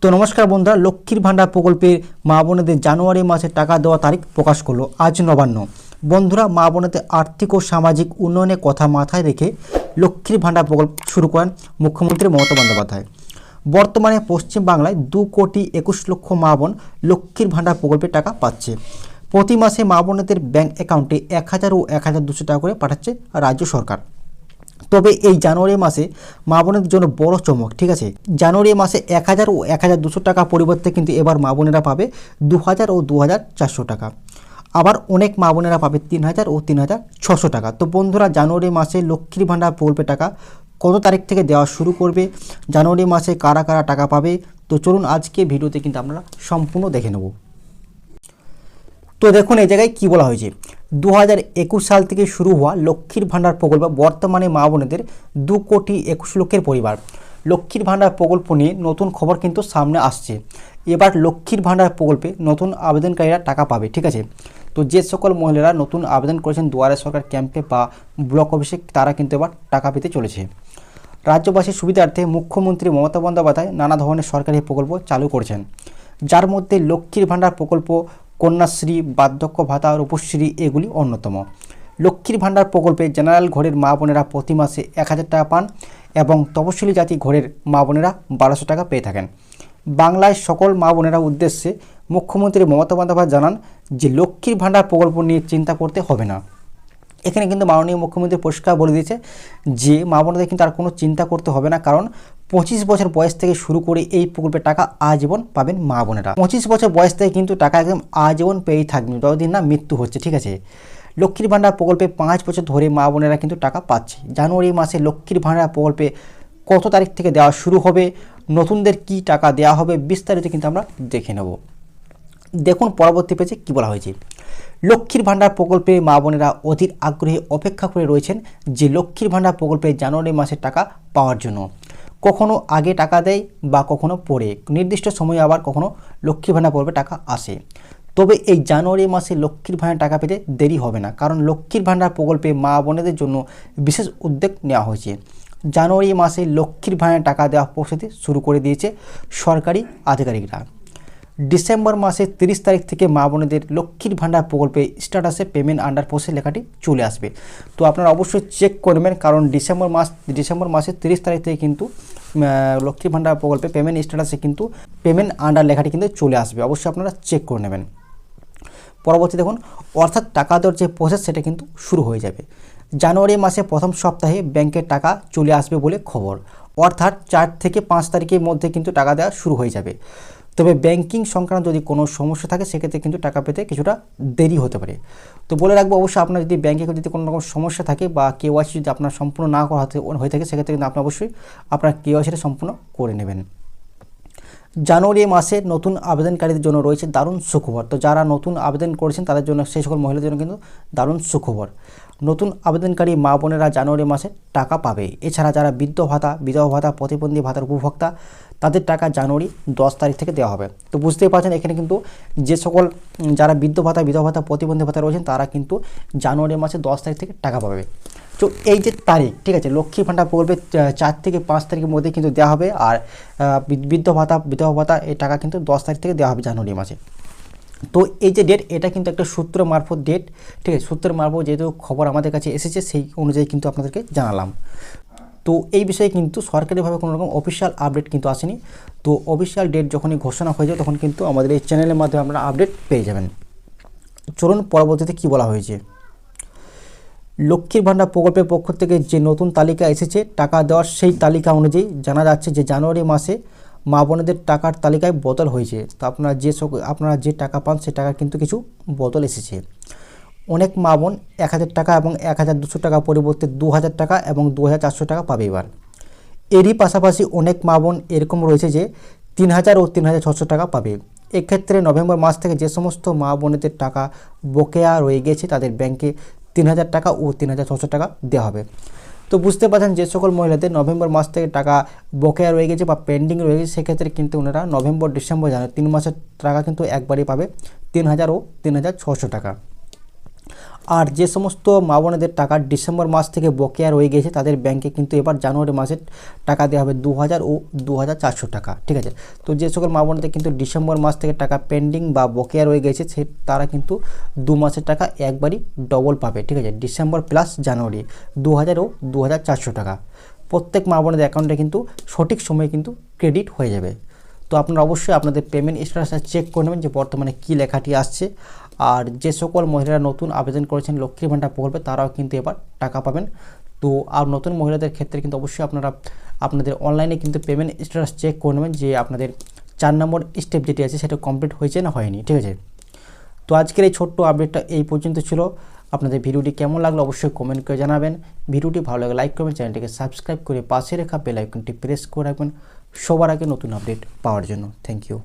তো নমস্কার বন্ধুরা, লক্ষ্মীর ভাণ্ডার প্রকল্পে মা বোনেদের জানুয়ারি মাসে টাকা দেওয়া তারিখ প্রকাশ করলো আজ নবান্ন। বন্ধুরা, মা বোনেদের আর্থিক ও সামাজিক উন্নয়নের কথা মাথায় রেখে লক্ষ্মীর ভাণ্ডার প্রকল্প শুরু করেন মুখ্যমন্ত্রী মমতা বন্দ্যোপাধ্যায়। বর্তমানে পশ্চিমবাংলায় 2,21,00,000 মা বোন লক্ষ্মীর ভাণ্ডার প্রকল্পে টাকা পাচ্ছে। প্রতি মাসে মা বোনেদের ব্যাঙ্ক অ্যাকাউন্টে 1,000 ও 1,200 টাকা করে পাঠাচ্ছে রাজ্য সরকার। তবে এই জানুয়ারি মাসে মা বোনেদের জন্য বড় চমক, ঠিক আছে। জানুয়ারি মাসে 1,000 ও 1,200 টাকা পরিবর্তে কিন্তু এবার মা বোনেরা পাবে 2,000 ও 2,400 টাকা। আবার অনেক মা বোনেরা পাবে 3,000 ও 3,600 টাকা। তো বন্ধুরা, জানুয়ারি মাসে লক্ষ্মীর ভাণ্ডার প্রকল্পে টাকা কত তারিখ থেকে দেওয়া শুরু করবে, জানুয়ারি মাসে কারা কারা টাকা পাবে, তো চলুন আজকে ভিডিওতে কিন্তু আমরা সম্পূর্ণ দেখে নেব। তো দেখুন এই জায়গায় কী বলা হয়েছে, 2021 সাল থেকে শুরু হওয়া লক্ষ্মীর ভাণ্ডার প্রকল্প বর্তমানে মা বোনেদের 2,21,00,000 পরিবার। লক্ষ্মীর ভাণ্ডার প্রকল্প নিয়ে নতুন খবর কিন্তু সামনে আসছে। এবার লক্ষ্মীর ভাণ্ডার প্রকল্পে নতুন আবেদনকারীরা টাকা পাবে, ঠিক আছে। তো যে সকল মহিলারা নতুন আবেদন করেছেন দুয়ারে সরকার ক্যাম্পে বা ব্লক অফিসে, তারা কিন্তু এবার টাকা পেতে চলেছে। রাজ্যবাসীর সুবিধার্থে মুখ্যমন্ত্রী মমতা বন্দ্যোপাধ্যায় নানা ধরনের সরকারি প্রকল্প চালু করেছেন, যার মধ্যে লক্ষ্মীর ভাণ্ডার প্রকল্প, কন্যাশ্রী, বার্ধক্য ভাতা, রূপশ্রী এগুলি অন্যতম। লক্ষ্মীর ভাণ্ডার প্রকল্পে জেনারেল ঘরের মা বোনেরা প্রতি মাসে 1,000 টাকা পান এবং তপশিলি জাতি ঘরের মা বোনেরা 1,200 টাকা পেয়ে থাকেন। বাংলায় সকল মা বোনেরা উদ্দেশ্যে মুখ্যমন্ত্রী মমতা বন্দ্যোপাধ্যায় জানান যে লক্ষ্মীর ভাণ্ডার প্রকল্প নিয়ে চিন্তা করতে হবে না। এখানে কিন্তু মাননীয় মুখ্যমন্ত্রী পরিষ্কার বলে দিয়েছে যে মা বোনদের কিন্তু আর কোনো চিন্তা করতে হবে না, কারণ 25 বছর বয়স থেকে শুরু করে এই প্রকল্পের টাকা আজীবন পাবেন মা বোনেরা। 25 বছর বয়স থেকে কিন্তু টাকা একদম আজীবন পেয়েই থাকবেন, যতদিন না মৃত্যু হচ্ছে, ঠিক আছে। লক্ষ্মীর ভাণ্ডার প্রকল্পে 5 বছর ধরে মা বোনেরা কিন্তু টাকা পাচ্ছে। জানুয়ারি মাসে লক্ষ্মীর ভাণ্ডার প্রকল্পে কত তারিখ থেকে দেওয়া শুরু হবে, নতুনদের কি টাকা দেওয়া হবে, বিস্তারিত কিন্তু আমরা দেখে নেব। দেখুন পরবর্তী পেজে কী বলা হয়েছে। লক্ষ্মীর ভাণ্ডার প্রকল্পে মা বোনেরা অধীর আগ্রহে অপেক্ষা করে রয়েছেন যে লক্ষ্মীর ভাণ্ডার প্রকল্পে জানুয়ারি মাসে টাকা পাওয়ার জন্য। কখনো আগে টাকা দেয় বা কখনো পরে, নির্দিষ্ট সময়ে আবার কখনো লক্ষ্মীর ভাণ্ডার প্রকল্পে টাকা আসে। তবে এই জানুয়ারি মাসে লক্ষ্মীর ভাণ্ডার টাকা পেতে দেরি হবে না, কারণ লক্ষ্মীর ভাণ্ডার প্রকল্পে মা বোনেদের জন্য বিশেষ উদ্যোগ নেওয়া হয়েছে। জানুয়ারি মাসে লক্ষ্মীর ভাণ্ডার টাকা দেওয়া প্রস্তুতি শুরু করে দিয়েছে সরকারি আধিকারিকরা। ডিসেম্বর মাসের 30 তারিখ থেকে মা বোনেদের লক্ষ্মীর ভাণ্ডার প্রকল্পে স্ট্যাটাসে পেমেন্ট আন্ডার প্রসেস লেখাটি চলে আসবে। তো আপনারা অবশ্যই চেক করবেন, কারণ ডিসেম্বর মাসের 30 তারিখ থেকে কিন্তু লক্ষ্মীর ভাণ্ডার প্রকল্পে পেমেন্ট স্ট্যাটাসে কিন্তু পেমেন্ট আন্ডার লেখাটি কিন্তু চলে আসবে, অবশ্যই আপনারা চেক করে নেবেন। পরবর্তী দেখুন, অর্থাৎ টাকা দেওয়ার যে প্রসেস সেটা কিন্তু শুরু হয়ে যাবে। জানুয়ারি মাসে প্রথম সপ্তাহে ব্যাংকের টাকা চলে আসবে বলে খবর, অর্থাৎ 4 থেকে 5 তারিখের মধ্যে কিন্তু টাকা দেওয়া শুরু হয়ে যাবে। তবে ব্যাংকিং সংক্রান্ত যদি কোনো সমস্যা থাকে সেক্ষেত্রে কিন্তু টাকা পেতে কিছুটা দেরি হতে পারে। তো বলে রাখবো, অবশ্যই আপনার যদি ব্যাংকে যদি কোনো রকম সমস্যা থাকে বা কেওয়াইসি যদি আপনার সম্পূর্ণ না করা হয়ে থাকে, সেক্ষেত্রে কিন্তু আপনি অবশ্যই আপনার কেওয়াইসিটা সম্পূর্ণ করে নেবেন। জানুয়ারি মাসে নতুন আবেদনকারীদের জন্য রয়েছে দারুণ সুখবর। তো যারা নতুন আবেদন করেছেন তাদের জন্য, সেই সকল মহিলাদের জন্য কিন্তু দারুণ সুখবর। নতুন আবেদনকারী মা বোনেরা জানুয়ারি মাসে টাকা পাবে। এছাড়া যারা বৃদ্ধ ভাতা, বিধবা ভাতা, প্রতিবন্ধী ভাতার উপভোক্তা, তাদের টাকা জানুয়ারি 10 তারিখ থেকে দেওয়া হবে। তো বুঝতেই পারছেন এখানে কিন্তু যে সকল যারা বৃদ্ধ ভাতা, বিধবা ভাতা, প্রতিবন্ধী ভাতা রয়েছেন তারা কিন্তু জানুয়ারি মাসে 10 তারিখ থেকে টাকা পাবে। তো এই যে তারিখ, ঠিক আছে, লক্ষ্মী ভাণ্ডার প্রকল্পে 4 থেকে 5 তারিখের মধ্যে কিন্তু দেওয়া হবে। আর বৃদ্ধ ভাতা, বিধবা ভাতা এই টাকা কিন্তু 10 তারিখ থেকে দেওয়া হবে জানুয়ারি মাসে। তো এই যে ডেট, এটা কিন্তু একটা সূত্র মারফত ডেট, ঠিক আছে। সূত্রের মারফত যেহেতু খবর আমাদের কাছে এসেছে, সেই অনুযায়ী কিন্তু আপনাদেরকে জানালাম। তো এই বিষয়ে কিন্তু সরকারিভাবে কোনো রকম অফিসিয়াল আপডেট কিন্তু আসেনি। তো অফিসিয়াল ডেট যখনই ঘোষণা হয়ে যাবে তখন কিন্তু আমাদের এই চ্যানেলের মাধ্যমে আপনারা আপডেট পেয়ে যাবেন। চলুন পরবর্তীতে কী বলা হয়েছে। লক্ষ্মীর ভাণ্ডার প্রকল্পের পক্ষ থেকে যে নতুন তালিকা এসেছে টাকা দেওয়ার, সেই তালিকা অনুযায়ী জানা যাচ্ছে যে জানুয়ারি মাসে মা বোনেদের টাকার তালিকায় বদল হয়েছে। তো আপনারা যে টাকা পান সে টাকার কিন্তু কিছু বদল এসেছে। অনেক মা বোন 1,000 টাকা এবং 1,200 টাকা পরিবর্তে 2,000 টাকা এবং 2,400 টাকা পাবে এবার। এরই পাশাপাশি অনেক মা বোন এরকম রয়েছে যে 3,000 ও 3,600 টাকা পাবে। এক্ষেত্রে নভেম্বর মাস থেকে যে সমস্ত মা বোনেদের টাকা বকেয়া রয়ে গেছে তাদের ব্যাংকে 3,000 টাকা ও 3,600 টাকা দেওয়া হবে। তো বুঝতে পারছেন যে সকল মহিলাদের নভেম্বর মাস থেকে টাকা বকেয়া রয়ে গেছে বা পেন্ডিং রয়ে গেছে, সেক্ষেত্রে কিন্তু ওনারা নভেম্বর, ডিসেম্বর, জানুয়ারি 3 মাসের টাকা কিন্তু একবারই পাবে 3,000 ও 3,600 টাকা। আর যে সমস্ত মা বোনেদের টাকা ডিসেম্বর মাস থেকে বকেয়া রয়ে গেছে তাদের ব্যাংকে কিন্তু এবার জানুয়ারি মাসের টাকা দেওয়া হবে 2000 ও 2400 টাকা, ঠিক আছে। তো যে সকল মা বোনেদের কিন্তু ডিসেম্বর মাস থেকে টাকা পেন্ডিং বা বকেয়া রয়ে গেছে তারা কিন্তু 2 মাসের টাকা একবারই ডবল পাবে, ঠিক আছে। ডিসেম্বর প্লাস জানুয়ারি 2000 ও 2400 টাকা প্রত্যেক মা বোনেদের অ্যাকাউন্টে কিন্তু সঠিক সময়ে কিন্তু ক্রেডিট হয়ে যাবে। তো আপনারা অবশ্যই আপনাদের পেমেন্ট স্ট্যাটাসটা চেক করে নেবেন যে বর্তমানে কী লেখাটি আসছে। আর যে সকল মহিলারা নতুন আবেদন করেছেন লক্ষ্মী ভাণ্ডার প্রকল্পে তারাও কিন্তু এবার টাকা পাবেন। তো আর নতুন মহিলাদের ক্ষেত্রে কিন্তু অবশ্যই আপনারা আপনাদের অনলাইনে কিন্তু পেমেন্ট স্ট্যাটাস চেক করে নেবেন যে আপনাদের 4 নম্বর স্টেপ যেটি আছে সেটা কমপ্লিট হয়েছে না হয়নি, ঠিক আছে। তো আজকের এই ছোট্ট আপডেটটা এই পর্যন্ত ছিল। আপনাদের ভিডিওটি কেমন লাগলো অবশ্যই কমেন্ট করে জানাবেন। ভিডিওটি ভালো লাগে লাইক করবেন, চ্যানেলটিকে সাবস্ক্রাইব করে পাশে রাখা বেল আইকনটি প্রেস করে রাখবেন সবার আগে নতুন আপডেট পাওয়ার জন্য। Thank you.